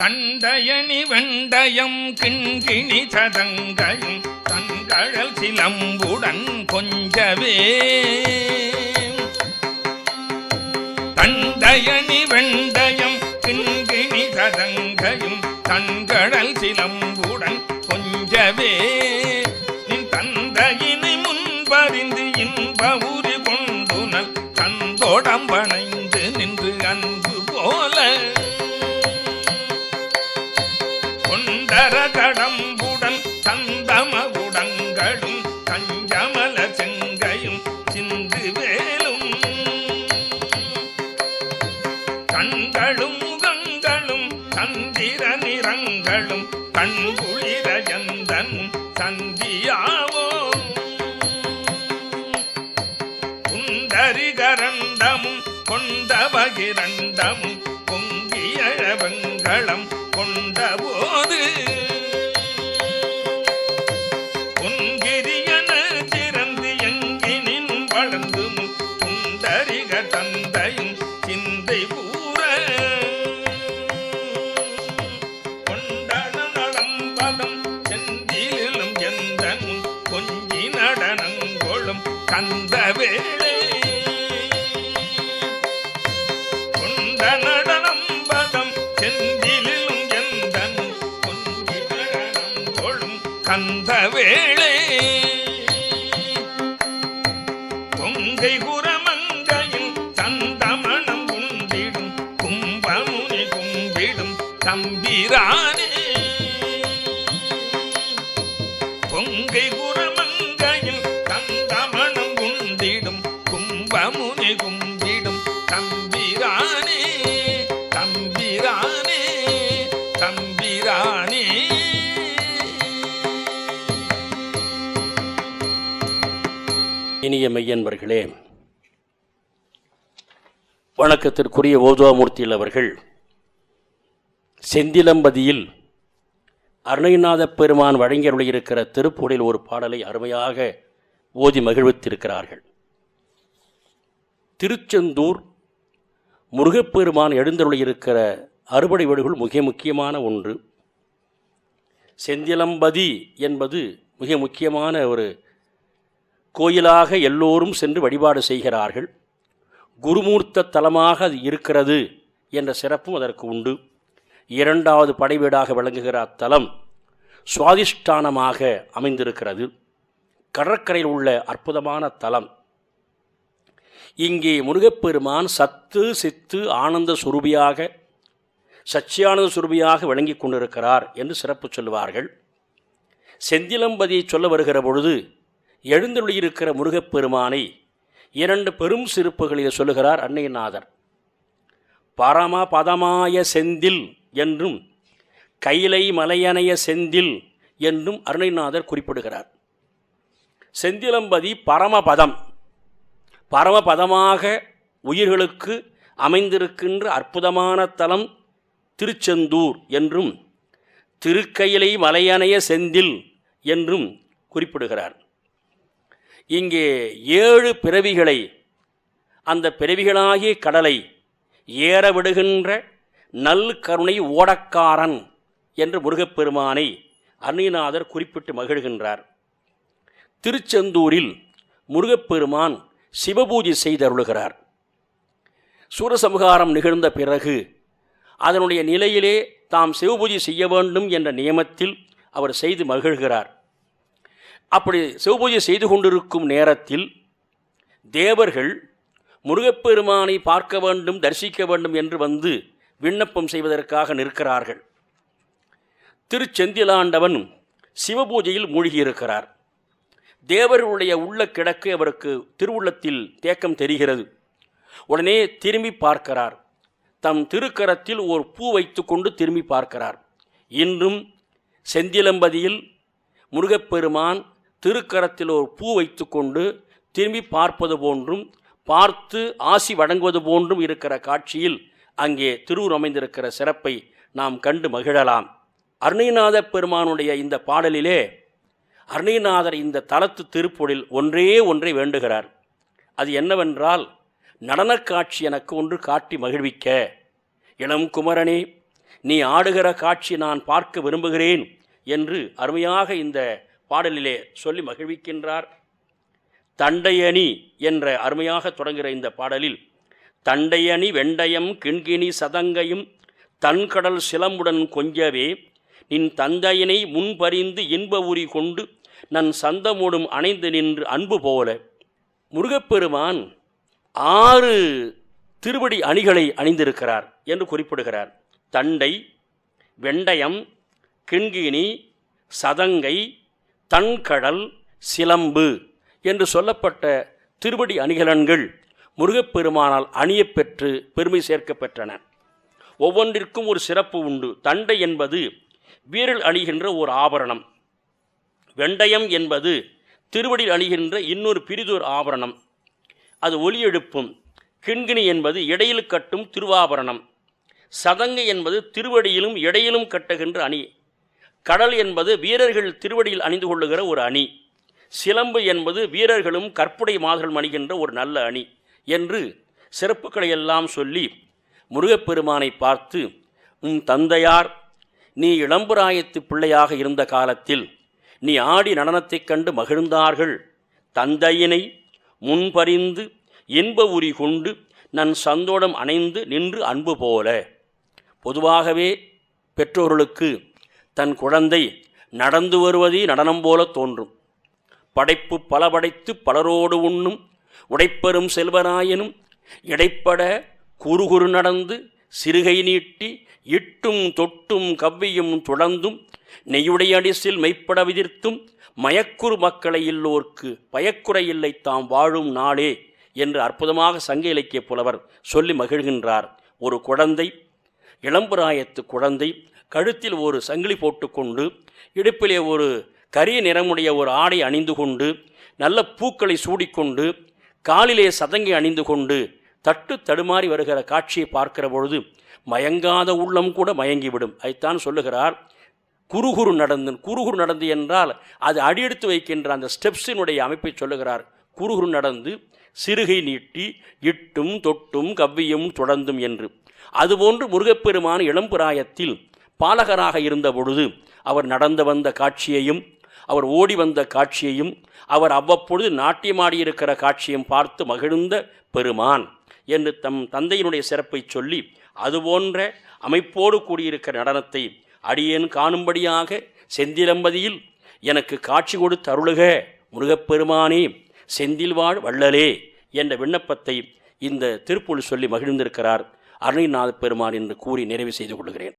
தண்டயணி வெண்டயம் கிண்கிணி சதங்கையும் தங்கழல் சிலம்புடன் கொஞ்சவே. தண்டயணி வெண்டயம் கிண்கிணி சதங்கையும் தங்கழல் சிலம்புடன் கொஞ்சவே. நின் தந்தையினை முன்பறிந்து இன்ப உரி கொண்டுனல் கந்தோடம்பணைந்து நின்று அன்பு போல கொண்டரதடம்புடன் சந்தமகுடங்களும் கஞ்சமல செங்கையும் சிந்து வேலும் கண்களும் முகங்களும் சந்திர நிறங்களும் கண்குளிர ஜந்தனும் சந்தியாவோ. குண்டரிகரண்டமும் கொண்டபகிரண்டமும் பொங்கியழவங்களம் கொண்டபோது பொன்கிரியன சிறந்து எங்கினின் வளர்ந்தும் குண்டரிக தந்தையும் சிந்தை கூற கொண்டனடம்பலம் செந்திலும் எந்தனும் கொஞ்சி நடனங்கொளும் கந்த வேளை. கந்த வேளை பொங்கை குரமங்கையில் தந்தமணம் குந்திடும் கும்பமுனி கும்பிடும் தம்பிரானே. பொங்கை குரமங்கையில் தந்தமணம் குந்திடும் கும்பமுனி கும்பிடும் தம்பிரானே. தம்பிரானே தம்பிரானே. இனிய மெய்யன்பர்களே, வணக்கத்திற்குரிய ஓதுவாமூர்த்தியில் அவர்கள் செந்திலம்பதியில் அருணைநாத பெருமான் வழங்கியருளியிருக்கிற திருப்புகழில் ஒரு பாடலை அருமையாக ஓதி மகிழ்வித்திருக்கிறார்கள். திருச்செந்தூர் முருகப்பெருமான் எழுந்தருளியிருக்கிற அறுபடை வீடுகள் மிக முக்கியமான ஒன்று. செந்திலம்பதி என்பது மிக முக்கியமான ஒரு கோயிலாக எல்லோரும் சென்று வழிபாடு செய்கிறார்கள். குருமூர்த்த தலமாக அது இருக்கிறது என்ற சிறப்பும் அதற்கு உண்டு. இரண்டாவது படைவீடாக விளங்குகிற அத்தலம் சுவாதிஷ்டானமாக அமைந்திருக்கிறது. கடற்கரையில் உள்ள அற்புதமான தலம். இங்கே முருகப்பெருமான் சத்து சித்து ஆனந்த சுரூபியாக சச்சியானந்த சுரூபியாக விளங்கி கொண்டிருக்கிறார் என்று சிறப்பு சொல்லுவார்கள். செந்திலம்பதியை சொல்ல வருகிற பொழுது எழுந்தருளியிருக்கிற முருகப்பெருமானை இரண்டு பெரும் சிறப்புகளில் சொல்லுகிறார் அன்னையநாதர். பரம பதமாய செந்தில் என்றும் கைலை மலையணைய செந்தில் என்றும் அருணைநாதர் குறிப்பிடுகிறார். செந்திலம்பதி பரமபதம், பரமபதமாக உயிர்களுக்கு அமைந்திருக்கின்ற அற்புதமான தலம் திருச்செந்தூர் என்றும் திருக்கையிலை மலையணைய செந்தில் என்றும் குறிப்பிடுகிறார். இங்கே 7 பிறவிகளை, அந்த பிறவிகளாகிய கடலை ஏற விடுகின்ற நல் கருணை ஓடக்காரன் என்று முருகப்பெருமானை அருணைநாதர் குறிப்பிட்டு மகிழ்கின்றார். திருச்செந்தூரில் முருகப்பெருமான் சிவபூஜை செய்தருளுகிறார். சூரசம்ஹாரம் நிகழ்ந்த பிறகு அதனுடைய நிலையிலே தாம் சிவபூஜை செய்ய வேண்டும் என்ற நியமத்தில் அவர் செய்து மகிழ்கிறார். அப்படி சிவபூஜை செய்து கொண்டிருக்கும் நேரத்தில் தேவர்கள் முருகப்பெருமானை பார்க்க வேண்டும், தரிசிக்க வேண்டும் என்று வந்து விண்ணப்பம் செய்வதற்காக நிற்கிறார்கள். திருச்செந்திலாண்டவன் சிவபூஜையில் மூழ்கியிருக்கிறார். தேவர்களுடைய உள்ள கிடக்கு அவருக்கு திருவுள்ளத்தில் தேக்கம் தெரிகிறது. உடனே திரும்பி பார்க்கிறார். தம் திருக்கரத்தில் ஒரு பூ வைத்து கொண்டு திரும்பி பார்க்கிறார். இன்றும் செந்திலம்பதியில் முருகப்பெருமான் திருக்கரத்தில் ஒரு பூ வைத்து கொண்டு திரும்பி பார்ப்பது போன்றும் பார்த்து ஆசி வழங்குவது போன்றும் இருக்கிற காட்சியில் அங்கே திருவுரு அமைந்திருக்கிற சிறப்பை நாம் கண்டு மகிழலாம். அருணைநாத பெருமானுடைய இந்த பாடலிலே அருணைநாதர் இந்த தலத்து திருப்புகழில் ஒன்றை வேண்டுகிறார். அது என்னவென்றால், நடனக் காட்சி எனக்கு ஒன்று காட்டி மகிழ்விக்க, இளம் குமரனே நீ ஆடுகிற காட்சி நான் பார்க்க விரும்புகிறேன் என்று அருமையாக இந்த பாடலிலே சொல்லி மகிழ்விக்கின்றார். தண்டையணி என்ற அருமையாக தொடங்குகிற இந்த பாடலில் தண்டையணி வெண்டயம் கிண்கிணி சதங்கையும் தன்கடல் சிலம்புடன் கொஞ்சவே நின் தந்தையினை முன்பறிந்து இன்ப உரி கொண்டு நன் சந்தமோடும் அணைந்து நின்று அன்பு போல. முருகப்பெருமான் 6 திருவடி அணிகளை அணிந்திருக்கிறார் என்று குறிப்பிடுகிறார். தண்டை, வெண்டயம், கிண்கிணி, சதங்கை, தன்கடல், சிலம்பு என்று சொல்லப்பட்ட திருவடி அணிகலன்கள் முருகப்பெருமானால் அணியப்பெற்று பெருமை சேர்க்கப்பெற்றன. ஒவ்வொன்றிற்கும் ஒரு சிறப்பு உண்டு. தண்டை என்பது வீரல் அணிகின்ற ஒரு ஆபரணம். வெண்டயம் என்பது திருவடியில் அணிகின்ற இன்னொரு பிரிதொரு ஆபரணம், அது ஒலி எழுப்பும். கிண்கிணி என்பது இடையில் கட்டும் திருவாபரணம். சதங்கை என்பது திருவடியிலும் இடையிலும் கட்டுகின்ற அணி. கடல் என்பது வீரர்கள் திருவடியில் அணிந்து கொள்ளுகிற ஒரு அணி. சிலம்பு என்பது வீரர்களும் கற்புடை மாதர்கள் அணிகின்ற ஒரு நல்ல அணி என்று சிறப்புகளை எல்லாம் சொல்லி முருகப்பெருமானை பார்த்து, உன் தந்தையார் நீ இளம்புராயத்து பிள்ளையாக இருந்த காலத்தில் நீ ஆடி நடனத்தைக் கண்டு மகிழ்ந்தார்கள். தந்தையினை முன்பறிந்து இன்ப உரி கொண்டு நன் சந்தோடம் அணைந்து நின்று அன்பு போல. பொதுவாகவே பெற்றோர்களுக்கு தன் குழந்தை நடந்து வருவதே நடனம் போல தோன்றும். படைப்பு பல படைத்து பலரோடு உண்ணும் உடைப்பெறும் செல்வராயனும் இடைப்பட குறுகுறு நடந்து சிறுகை நீட்டி இட்டும் தொட்டும் கவ்வியும் தொடர்ந்தும் நெய்யுடைய அடிசில் மெய்ப்பட விதிர்த்தும் மயக்குறு மக்களை இல்லோர்க்கு பயக்குறை இல்லை தாம் வாழும் நாளே என்று அற்புதமாக சங்க இலக்கிய புலவர் சொல்லி மகிழ்கின்றார். ஒரு குழந்தை, இளம்புராயத்து குழந்தை, கழுத்தில் ஒரு சங்கிலி போட்டுக்கொண்டு இடுப்பிலே ஒரு கரிய நிறமுடைய ஒரு ஆடை அணிந்து கொண்டு நல்ல பூக்களை சூடிக்கொண்டு காலிலே சதங்கை அணிந்து கொண்டு தட்டு தடுமாறி வருகிற காட்சியை பார்க்கிற பொழுது மயங்காத உள்ளம் கூட மயங்கிவிடும். அதைத்தான் சொல்லுகிறார். குறுகுறு நடந்து என்றால் அது அடியெடுத்து வைக்கின்ற அந்த ஸ்டெப்ஸினுடைய அமைப்பை சொல்லுகிறார். குறுகுறு நடந்து சிறுகை நீட்டி இட்டும் தொட்டும் கவ்வியும் தொடர்ந்தும் என்று. அதுபோன்று முருகப்பெருமான் இளம்புராயத்தில் பாலகராக இருந்த பொழுது அவர் நடந்து வந்த காட்சியையும் அவர் ஓடி வந்த காட்சியையும் அவர் அவ்வப்பொழுது நாட்டியமாடியிருக்கிற காட்சியும் பார்த்து மகிழ்ந்த பெருமான் என்று தம் தந்தையினுடைய சிறப்பை சொல்லி, அதுபோன்ற அமைப்போடு கூடியிருக்கிற நடனத்தை அடியேன் காணும்படியாக செந்திலம்பதியில் எனக்கு காட்சி கொடுத்து அருளுக முருகப்பெருமானே செந்தில்வாழ் வள்ளலே என்ற விண்ணப்பத்தை இந்த திருப்புள் சொல்லி மகிழ்ந்திருக்கிறார் அருணைநாத பெருமான் என்று கூறி நிறைவு செய்து கொள்கிறேன்.